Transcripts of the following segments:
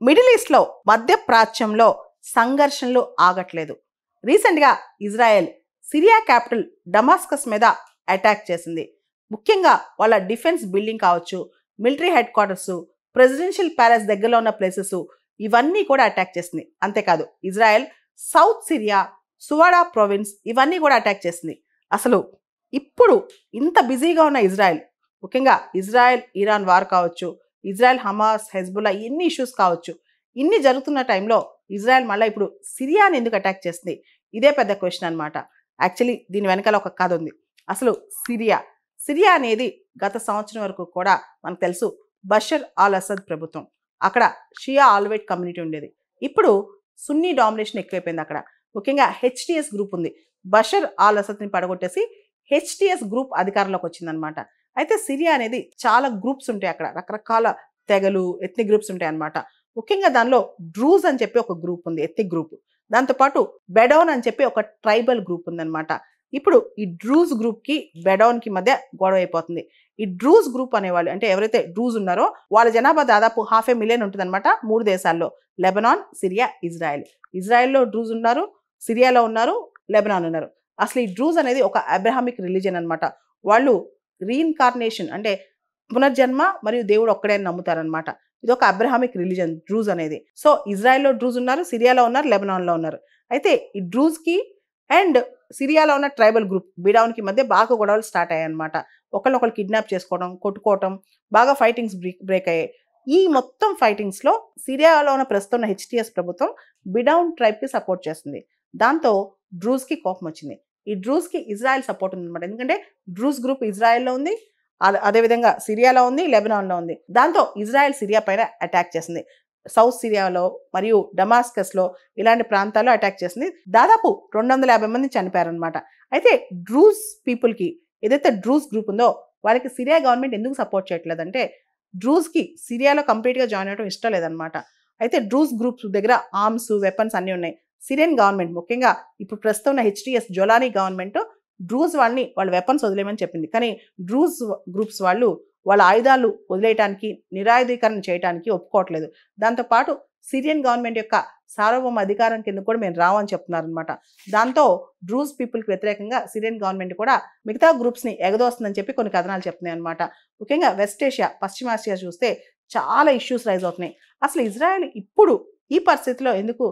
Middle ఈస్ట్లో మధ్యప్రాచ్యంలో సంఘర్షణలు ఆగట్లేదు. రీసెంట్గా ఇజ్రాయెల్ సిరియా క్యాపిటల్ డమాస్కస్ మీద అటాక్ చేసింది. ముఖ్యంగా వాళ్ళ డిఫెన్స్ బిల్డింగ్ కావచ్చు, military head quarters, presidential palace దగ్గరలో ఉన్న ప్లేసెస్ ఇవన్నీ కూడా అటాక్ చేసింది. అంతేకాదు ఇజ్రాయెల్ సౌత్ సిరియా, సువాడా ప్రొవిన్స్ ఇవన్నీ కూడా అటాక్ చేసింది. అసలు ఇప్పుడు ఇంత బిజీగా ఉన్న ఇజ్రాయెల్, ముఖ్యంగా ఇజ్రాయెల్ ఇరాన్ వార్ కావచ్చు, ఇజ్రాయెల్ హమాస్ హెజ్బుల్లా ఇన్ని ఇష్యూస్ కావచ్చు, ఇన్ని జరుగుతున్న టైంలో ఇజ్రాయెల్ మళ్ళీ ఇప్పుడు సిరియాని ఎందుకు అటాక్ చేస్తుంది? ఇదే పెద్ద క్వశ్చన్ అనమాట. యాక్చువల్లీ దీని వెనకాల ఒక కథ ఉంది. అసలు సిరియా అనేది గత సంవత్సరం వరకు కూడా మనకు తెలుసు బషర్ అల్ అసద్ ప్రభుత్వం. అక్కడ షియా ఆల్వైట్ కమ్యూనిటీ ఉండేది. ఇప్పుడు సున్నీ డామినేషన్ ఎక్కువైపోయింది అక్కడ. ముఖ్యంగా హెచ్టిఎస్ గ్రూప్ ఉంది. బషర్ అల్ అసద్ని పడగొట్టేసి హెచ్టిఎస్ గ్రూప్ అధికారంలోకి వచ్చిందనమాట. అయితే సిరియా అనేది చాలా గ్రూప్స్ ఉంటాయి అక్కడ, రకరకాల తెగలు ఎత్నిక్ గ్రూప్స్ ఉంటాయి అనమాట. ముఖ్యంగా దానిలో డ్రూజ్ అని చెప్పి ఒక గ్రూప్ ఉంది, ఎత్నిక్ గ్రూప్. దాంతోపాటు బెడౌన్ అని చెప్పి ఒక ట్రైబల్ గ్రూప్ ఉందన్నమాట. ఇప్పుడు ఈ డ్రూజ్ గ్రూప్కి బెడౌన్కి మధ్య గొడవ అయిపోతుంది. ఈ డ్రూజ్ గ్రూప్ అనేవాళ్ళు అంటే ఎవరైతే డ్రూజ్ ఉన్నారో వాళ్ళ జనాభా దాదాపు 500,000 ఉంటుందన్నమాట 3 దేశాల్లో, లెబనాన్, సిరియా, ఇజ్రాయెల్. ఇజ్రాయెల్లో డ్రూజ్ ఉన్నారు, సిరియాలో ఉన్నారు, లెబనాన్ ఉన్నారు. అసలు ఈ డ్రూజ్ అనేది ఒక అబ్రహామిక్ రిలీజియన్ అనమాట. వాళ్ళు రీఇన్కార్నేషన్ అంటే పునర్జన్మ మరియు దేవుడు ఒక్కడే అని నమ్ముతారనమాట. ఇది ఒక అబ్రహామిక్ రిలీజన్ డ్రూజ్ అనేది. సో ఇజ్రాయెల్లో డ్రూజ్ ఉన్నారు, సిరియాలో ఉన్నారు, లెబనాన్లో ఉన్నారు. అయితే ఈ డ్రూజ్కి అండ్ సిరియాలో ఉన్న ట్రైబల్ గ్రూప్ బిడౌన్కి మధ్య బాగా గొడవలు స్టార్ట్ అయ్యాయి అనమాట. ఒకళ్ళొకళ్ళు కిడ్నాప్ చేసుకోవడం, కొట్టుకోవటం, బాగా ఫైటింగ్స్ బ్రేక్ అయ్యాయి. ఈ మొత్తం ఫైటింగ్స్లో సిరియాలో ఉన్న ప్రస్తుతం ఉన్న హెచ్టిఎస్ ప్రభుత్వం బిడౌన్ ట్రైబ్కి సపోర్ట్ చేస్తుంది. దాంతో డ్రూజ్కి కోపం వచ్చింది. ఈ డ్రూజ్కి ఇజ్రాయెల్ సపోర్ట్ ఉందన్నమాట. ఎందుకంటే డ్రూజ్ గ్రూప్ ఇజ్రాయెల్లో ఉంది, అదేవిధంగా సిరియాలో ఉంది, లెబనాన్లో ఉంది. దాంతో ఇజ్రాయెల్ సిరియా పైన అటాక్ చేసింది. సౌత్ సిరియాలో మరియు డమాస్కస్లో ఇలాంటి ప్రాంతాల్లో అటాక్ చేసింది. దాదాపు 250 మంది చనిపోయారనమాట. అయితే డ్రూజ్ పీపుల్కి ఏదైతే డ్రూజ్ గ్రూప్ ఉందో వాళ్ళకి సిరియా గవర్నమెంట్ ఎందుకు సపోర్ట్ చేయట్లేదంటే డ్రూజ్కి సిరియాలో కంప్లీట్గా జాయిన్ అవ్వడం ఇష్టం లేదనమాట. అయితే డ్రూజ్ గ్రూప్స్ దగ్గర ఆర్మ్స్, వెపన్స్ అన్నీ ఉన్నాయి. సిరియన్ గవర్నమెంట్ ముఖ్యంగా ఇప్పుడు ప్రస్తుతం ఉన్న హెచ్టిఎస్ జొలానీ గవర్నమెంట్ డ్రూజ్ వాళ్ళని వాళ్ళ వెపన్స్ వదిలేయమని చెప్పింది. కానీ డ్రూజ్ గ్రూప్స్ వాళ్ళు వాళ్ళ ఆయుధాలు వదిలేయడానికి, నిరాయుధీకరణ చేయడానికి ఒప్పుకోవట్లేదు. దాంతోపాటు సిరియన్ గవర్నమెంట్ యొక్క సార్వభౌమ అధికారం కింద కూడా మేము రావని చెప్తున్నారనమాట. దాంతో డ్రూజ్ పీపుల్కి వ్యతిరేకంగా సిరియన్ గవర్నమెంట్ కూడా మిగతా గ్రూప్స్ని ఎగదోస్తుందని చెప్పి కొన్ని కథనాలు చెప్తున్నాయి అనమాట. ముఖ్యంగా వెస్ట్ ఏషియా, పశ్చిమాసియా చూస్తే చాలా ఇష్యూస్ రైజ్ అవుతున్నాయి. అసలు ఇజ్రాయెల్ ఇప్పుడు ఈ పరిస్థితిలో ఎందుకు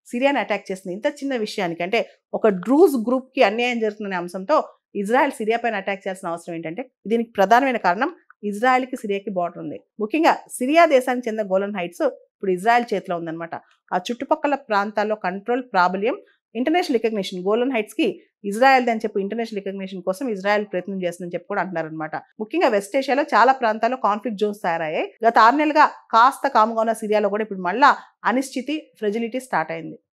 సిరియాని అటాక్ చేస్తుంది? ఇంత చిన్న విషయానికి అంటే ఒక డ్రూజ్ గ్రూప్కి అన్యాయం జరుగుతుందనే అంశంతో ఇజ్రాయెల్ సిరియా పైన అటాక్ చేయాల్సిన అవసరం ఏంటంటే దీనికి ప్రధానమైన కారణం ఇజ్రాయెల్కి సిరియాకి బార్డర్ ఉంది. ముఖ్యంగా సిరియా దేశానికి చెందిన గోలన్ హైట్స్ ఇప్పుడు ఇజ్రాయెల్ చేతిలో ఉందన్నమాట. ఆ చుట్టుపక్కల ప్రాంతాల్లో కంట్రోల్ ప్రాబల్యం, ఇంటర్నేషనల్ రికగ్నిషన్ గోలన్ హైట్స్కి ఇజ్రాయెల్ది అని చెప్పి ఇంటర్నేషనల్ రికగ్నిషన్ కోసం ఇజ్రాయెల్ ప్రయత్నం చేస్తుందని చెప్పి కూడా అంటున్నారనమాట. ముఖ్యంగా వెస్ట్ ఏషియాలో చాలా ప్రాంతాల్లో కాన్ఫ్లిక్ట్ జోన్స్ తయారయ్యాయి. గత 6 నెలలుగా కాస్త కాముగా ఉన్న సిరియాలో కూడా ఇప్పుడు మళ్ళా అనిశ్చితి, ఫ్రెజిలిటీ స్టార్ట్ అయింది.